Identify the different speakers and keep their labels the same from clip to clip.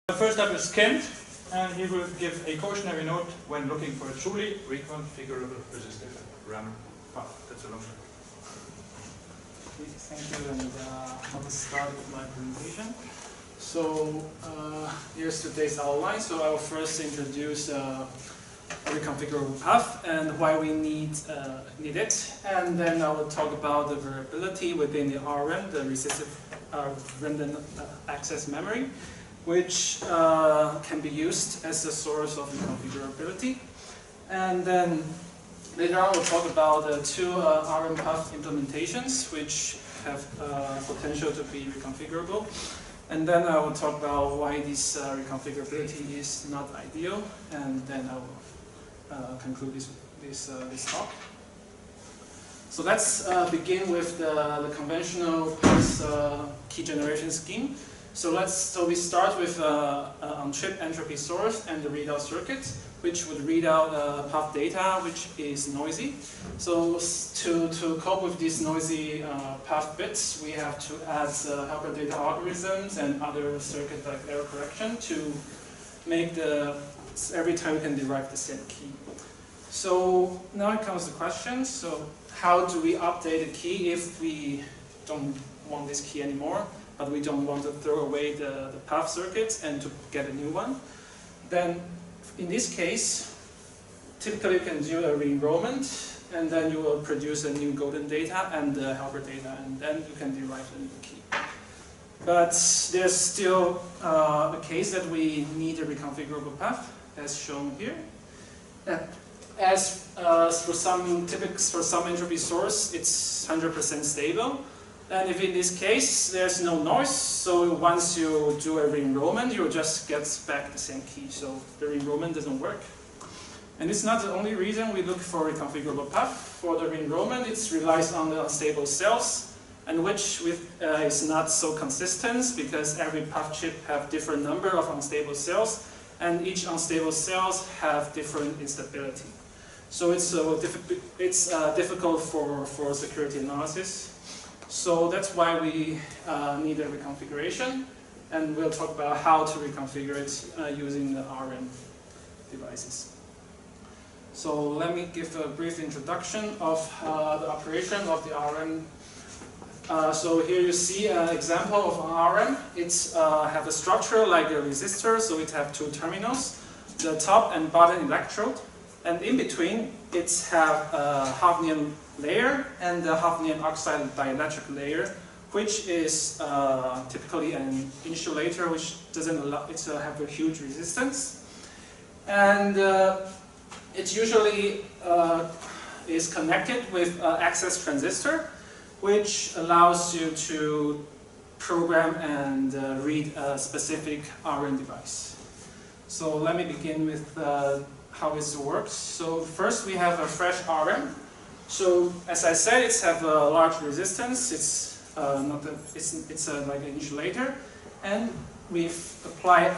Speaker 1: The first step is Kent, and he will give a cautionary note when looking for a truly reconfigurable resistive RAM PUF. That's a long term.
Speaker 2: Thank you, and I will start with my presentation. So here's today's outline. So I will first introduce a reconfigurable PUF and why we need it, and then I will talk about the variability within the RRAM, the resistive random access memory, which can be used as a source of reconfigurability. And then later on we'll talk about the two RRAM PUF implementations which have potential to be reconfigurable. And then I will talk about why this reconfigurability is not ideal, and then I will conclude this talk. So let's begin with the conventional PUFs key generation scheme. So we start with on-chip entropy source and the readout circuit, which would read out PUF data, which is noisy. So to cope with these noisy PUF bits, we have to add helper data algorithms and other circuit like error correction to make every time we can derive the same key. So now it comes to questions. So how do we update a key if we don't want this key anymore, but we don't want to throw away the PUF circuits and to get a new one? Then in this case, typically you can do a re-enrollment, and then you will produce a new golden data and the helper data, and then you can derive a new key. But there's still a case that we need a reconfigurable PUF, as shown here. As for some entropy source, it's 100% stable. And if in this case there's no noise, so once you do a re-enrollment, you just get back the same key. So the re-enrollment doesn't work. And it's not the only reason we look for reconfigurable PUF. For the re-enrollment, it relies on the unstable cells, and which is not so consistent because every PUF chip have different number of unstable cells, and each unstable cells have different instability. So it's difficult for security analysis. So that's why we need a reconfiguration, and we'll talk about how to reconfigure it using the RRAM devices. So let me give a brief introduction of the operation of the RRAM. So here you see an example of an RRAM. It's have a structure like a resistor, so it have two terminals, the top and bottom electrode, and in between it's have a hafnium layer and the hafnium oxide dielectric layer, which is typically an insulator which doesn't allow it to have a huge resistance, and it usually is connected with access transistor, which allows you to program and read a specific RRAM device. So let me begin with how this works. So first we have a fresh RRAM. So as I said, it's have a large resistance. It's like an insulator, and we apply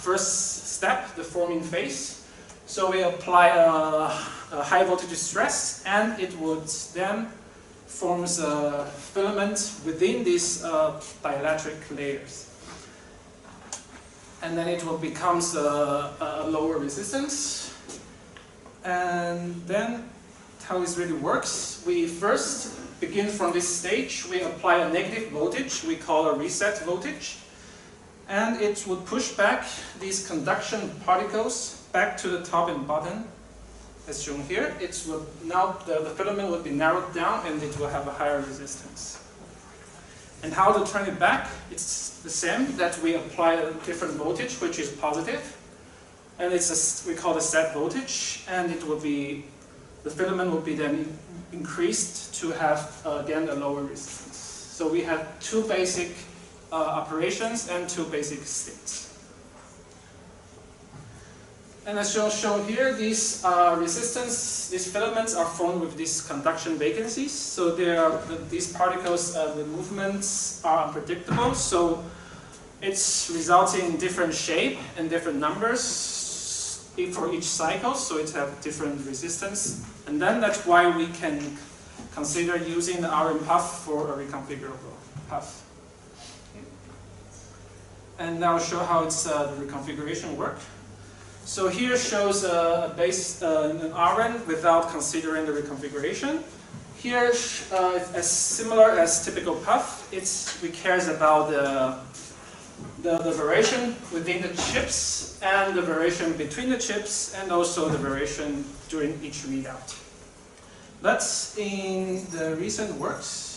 Speaker 2: first step, the forming phase. So we apply a high voltage stress, and it would then forms a filament within these dielectric layers, and then it will becomes a lower resistance. And then how this really works, we first begin from this stage, we apply a negative voltage, we call a reset voltage, and it would push back these conduction particles back to the top and bottom, as shown here. It would now the filament would be narrowed down, and it will have a higher resistance. And how to turn it back? It's the same, that we apply a different voltage, which is positive, and we call the set voltage, and it will be the filament will be then increased to have again a lower resistance. So we have two basic operations and two basic states. And as shown here, these these filaments are formed with these conduction vacancies. So these particles, the movements are unpredictable. So it's resulting in different shape and different numbers for each cycle. So it has different resistance, and then that's why we can consider using the RRAM PUF for a reconfigurable PUF. And now I'll show how it's the reconfiguration work. So here shows a base an RRAM without considering the reconfiguration. Here, as similar as typical PUF, we cares about the variation within the chips and the variation between the chips and also the variation during each readout. That's in the recent works.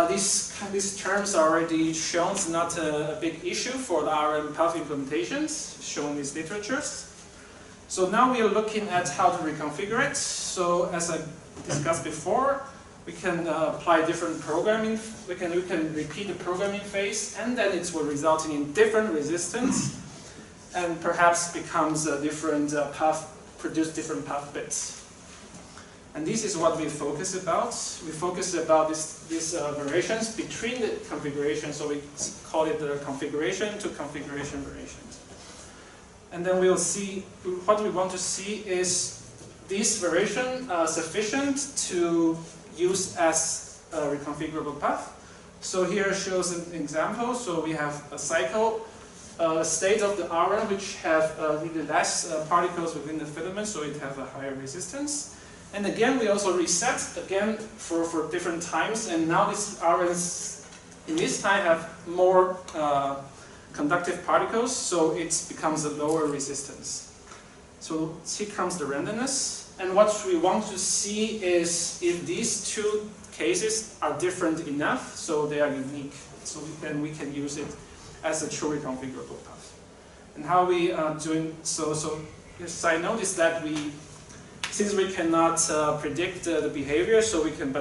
Speaker 2: These terms are already shown. It's not a big issue for the RRAM PUF implementations shown in these literatures. So now we are looking at how to reconfigure it. So as I discussed before, we can apply different programming. We can repeat the programming phase, and then it will result in different resistance, and perhaps becomes a different produce different PUF bits. And this is what we focus about. We focus about these variations between the configurations, so we call it the configuration to configuration variations. And then we'll see, what we want to see is this variation sufficient to use as a reconfigurable PUF. So here shows an example. So we have a cycle state of the RRAM which have really less particles within the filament, so it have a higher resistance. And again, we also reset again for different times, and now these RRAMs in this time have more conductive particles, so it becomes a lower resistance. So here comes the randomness, and what we want to see is if these two cases are different enough, so they are unique, so then we can use it as a true reconfigurable PUF. And how we are doing so side note is that since we cannot predict the behavior, so we can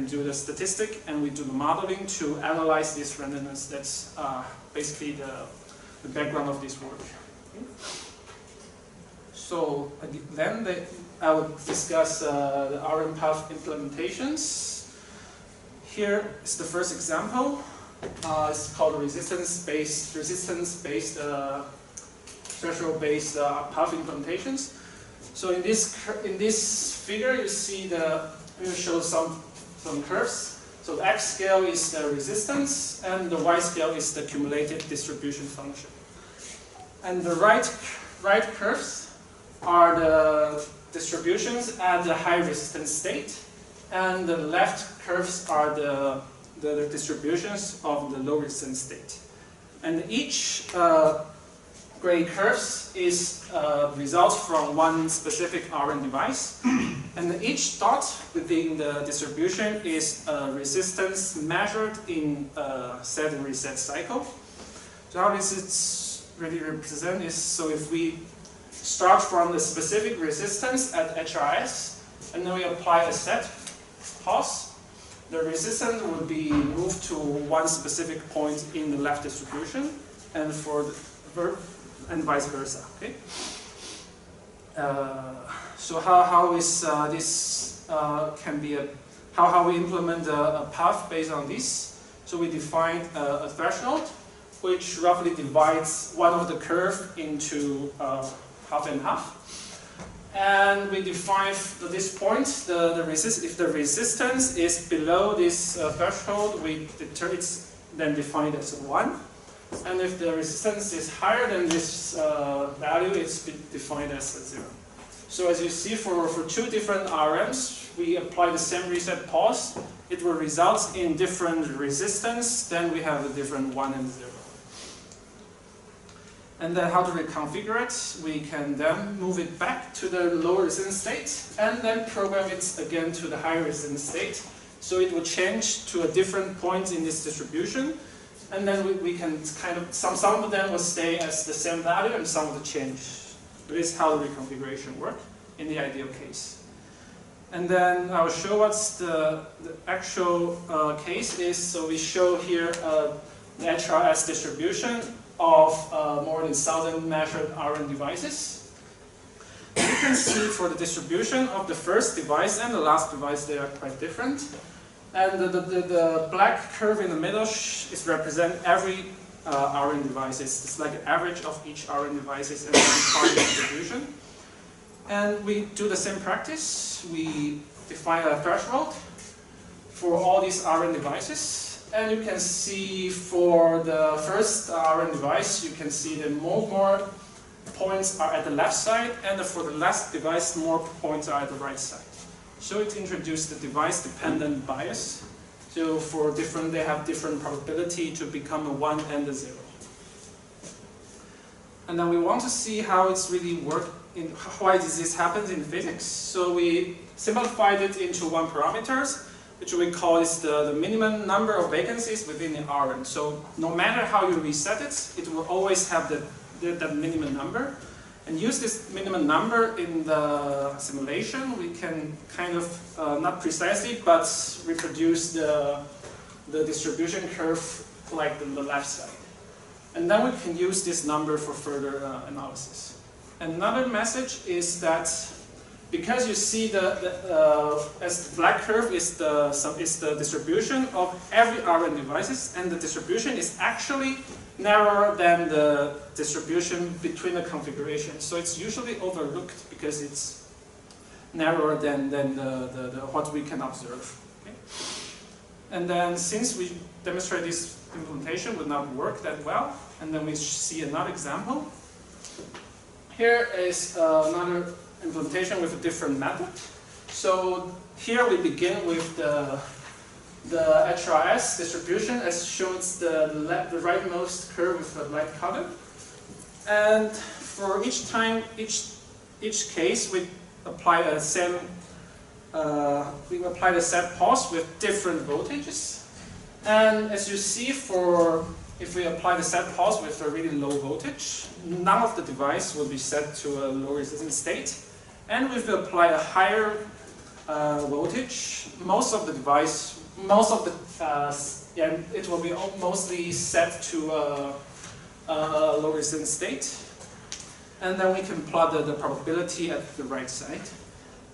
Speaker 2: do the statistic and we do the modeling to analyze this randomness. That's basically the background of this work. Okay. So then I will discuss the RRAM PUF implementations. Here is the first example. It's called resistance-based threshold-based PUF implementations. So in this figure, you see we show some curves. So the x scale is the resistance, and the y scale is the cumulative distribution function. And the right curves are the distributions at the high resistance state, and the left curves are the distributions of the low resistance state. And each gray curves results from one specific RRAM device, and each dot within the distribution is a resistance measured in a set and reset cycle. So how this is really represented is, so if we start from the specific resistance at HRS, and then we apply a set pulse, the resistance will be moved to one specific point in the left distribution, and and vice versa. Okay. So how is this can be how we implement a PUF based on this? So we define a threshold which roughly divides one of the curve into half and half, and we define at this point if the resistance is below this threshold, it's then defined as 1. And if the resistance is higher than this value, it's defined as 0. So as you see, for two different RRAMs, we apply the same reset pulse. It will result in different resistance. Then we have a different 1 and 0. And then how to reconfigure it? We can then move it back to the low resistance state, and then program it again to the high resistance state. So it will change to a different point in this distribution. And then we can kind of, some of them will stay as the same value and some will change. This is how the reconfiguration works in the ideal case. And then I'll show what's the actual case is. So we show here the HRS distribution of more than 1,000 measured RRAM devices. You can see for the distribution of the first device and the last device, they are quite different. And the black curve in the middle is represent every RRAM devices. It's like an average of each RRAM devices and then distribution. And we do the same practice. We define a threshold for all these RRAM devices, And you can see for the first RRAM device, you can see that more points are at the left side, and for the last device, more points are at the right side. So it introduced the device-dependent bias. So for different, they have different probability to become a 1 and a 0. And then we want to see how it's really worked, why this happens in physics. So we simplified it into one parameters, which we call is the minimum number of vacancies within the RRAM. So no matter how you reset it, it will always have that minimum number. And use this minimum number in the simulation, we can kind of, not precisely, but reproduce the distribution curve like the left side. And then we can use this number for further analysis. Another message is that because you see as the black curve is the distribution of every RRAM devices, and the distribution is actually narrower than the distribution between the configurations. So it's usually overlooked because it's narrower than what we can observe. Okay? And then since we demonstrate this implementation would not work that well, and then we see another example. Here is another implementation with a different method. So here we begin with the HRS distribution as shows the rightmost curve with the light color. And for each time, each case, we apply the same set pulse with different voltages. And as you see, if we apply the set pulse with a really low voltage, none of the device will be set to a low resistance state. And if we apply a higher voltage, it will be mostly set to a low resistance state. And then we can plot the probability at the right side.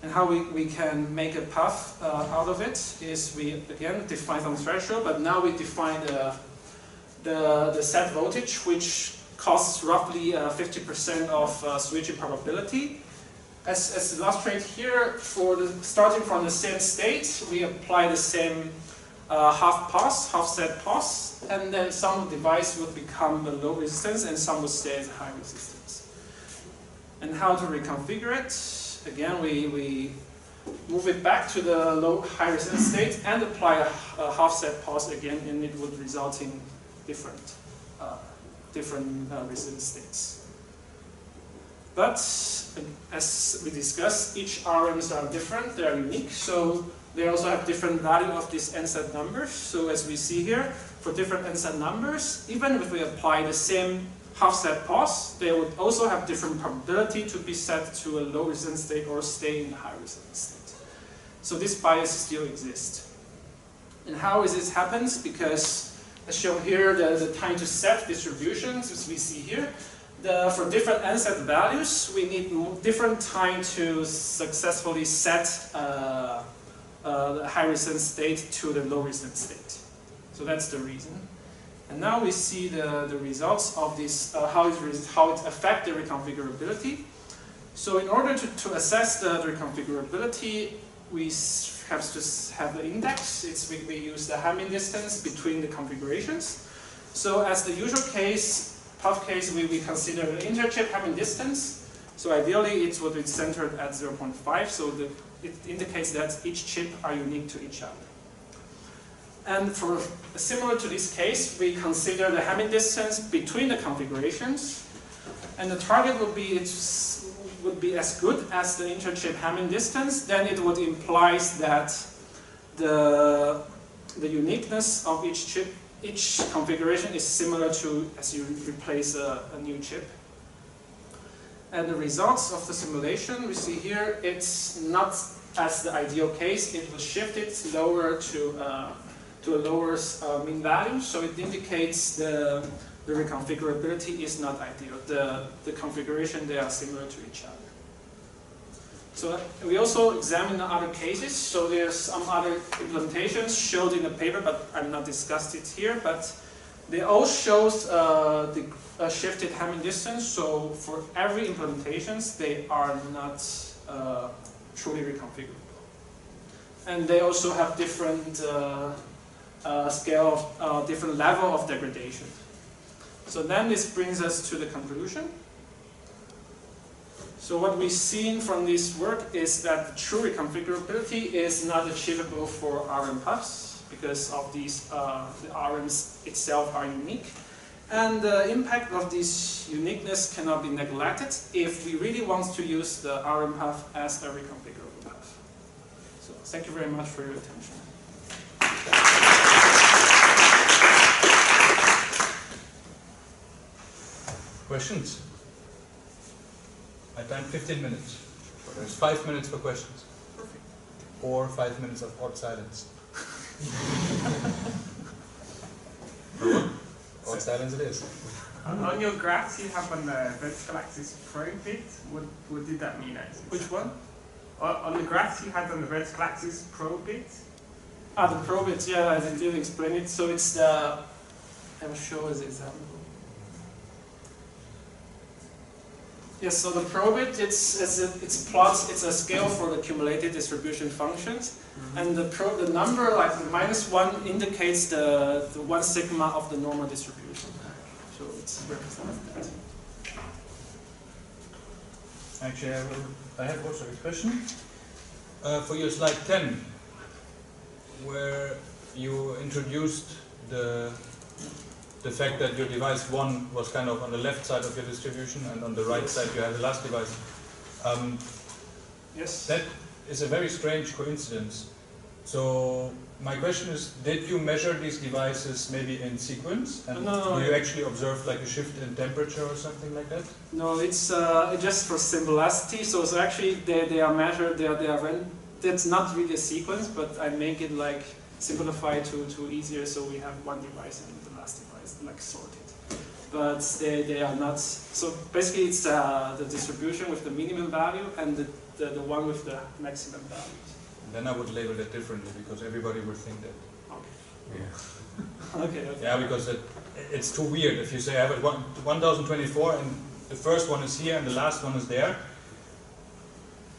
Speaker 2: And how we can make a PUF out of it is we again define some threshold, but now we define the set voltage, which costs roughly 50% of switching probability. As illustrated here, starting from the same state, we apply the same half set pulse, and then some device would become a low resistance and some would stay at high resistance. And how to reconfigure it? Again, we move it back to the high resistance state and apply a half set pulse again, and it would result in different resistance states. But as we discussed, each RRAMs are different, they are unique, so they also have different value of these n-set numbers. So as we see here, for different n-set numbers, even if we apply the same half-set pulse, they would also have different probability to be set to a low resistance state or stay in a high resistance state. So this bias still exists. And how is this happens? Because as shown here, the time to set distributions, as we see here, for different n-set values, we need different time to successfully set the high resistance state to the low resistance state. So that's the reason. And now we see the results of this, how it affects the reconfigurability. So in order to assess the reconfigurability, we have to have the index. We use the Hamming distance between the configurations. So as the usual case, PUF case, we consider the interchip Hamming distance. So ideally, it would be centered at 0.5. So it indicates that each chip are unique to each other. And for similar to this case, we consider the Hamming distance between the configurations, and the target would be as good as the interchip Hamming distance. Then it would imply that the uniqueness of each chip, each configuration is similar to as you replace a new chip. And the results of the simulation we see here, it's not as the ideal case. It will shift it lower to a lower mean value, so it indicates the reconfigurability is not ideal. The configuration, they are similar to each other. So we also examine other cases. So there's some other implementations showed in the paper, but I'm not discussed it here. But they all shows the shifted Hamming distance. So for every implementations, they are not truly reconfigurable, and they also have different scale of different level of degradation. So then this brings us to the conclusion. So what we've seen from this work is that true reconfigurability is not achievable for RRAM PUFs because of these, the RRAMs itself are unique. And the impact of this uniqueness cannot be neglected if we really want to use the RRAM PUF as a reconfigurable PUF. So thank you very much for your attention.
Speaker 1: Questions? My time 15 minutes. There's 5 minutes for questions.
Speaker 2: Perfect.
Speaker 1: Or 5 minutes of odd silence. Odd silence it is.
Speaker 3: On your graphs you have on the vertical axis pro bit, what did that mean actually?
Speaker 2: Which one?
Speaker 3: On the graphs you had on the vertical axis pro bit?
Speaker 2: Ah, the pro bit, yeah, I did explain it. So it's the, I will show as an example. Yes, so the probit, it's plots, it's a scale for the cumulative distribution functions, and the number, like the -1, indicates the 1 sigma of the normal distribution. So it's represented that.
Speaker 1: Actually, I have also a question. For your slide 10, where you introduced the fact that your device 1 was kind of on the left side of your distribution and on the right side you have the last device.
Speaker 2: Yes.
Speaker 1: That is a very strange coincidence. So my question is, did you measure these devices maybe in sequence? And
Speaker 2: No.
Speaker 1: do you actually observe like a shift in temperature or something like that?
Speaker 2: No, it's just for simplicity. So actually they are measured, that's not really a sequence, but I make it like simplify to easier, so we have one device and the last device like sorted. But they are not, so basically it's the distribution with the minimum value and the one with the maximum value.
Speaker 1: Then I would label it differently because everybody would think that.
Speaker 2: Okay.
Speaker 1: Yeah.
Speaker 2: Okay.
Speaker 1: Yeah, because it's too weird if you say I have 1024 and the first one is here and the last one is there.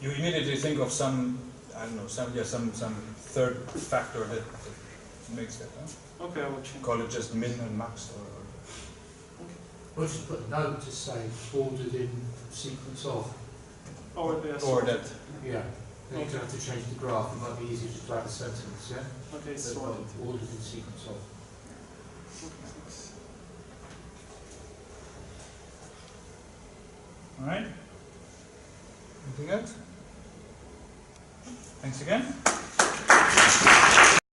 Speaker 1: You immediately think of some, I don't know, some third factor that makes that. Huh?
Speaker 2: Okay, I will change.
Speaker 1: Call it just min and max or.
Speaker 2: Okay.
Speaker 4: Or just put a note to say ordered in sequence of.
Speaker 2: Or
Speaker 1: that.
Speaker 4: Yeah. Then you don't have to change the graph. It might be easier just to add a sentence, yeah?
Speaker 2: Okay,
Speaker 4: So,
Speaker 2: sorted.
Speaker 4: ordered in sequence of.
Speaker 2: Okay, thanks.
Speaker 1: Alright. Anything else? Thanks again.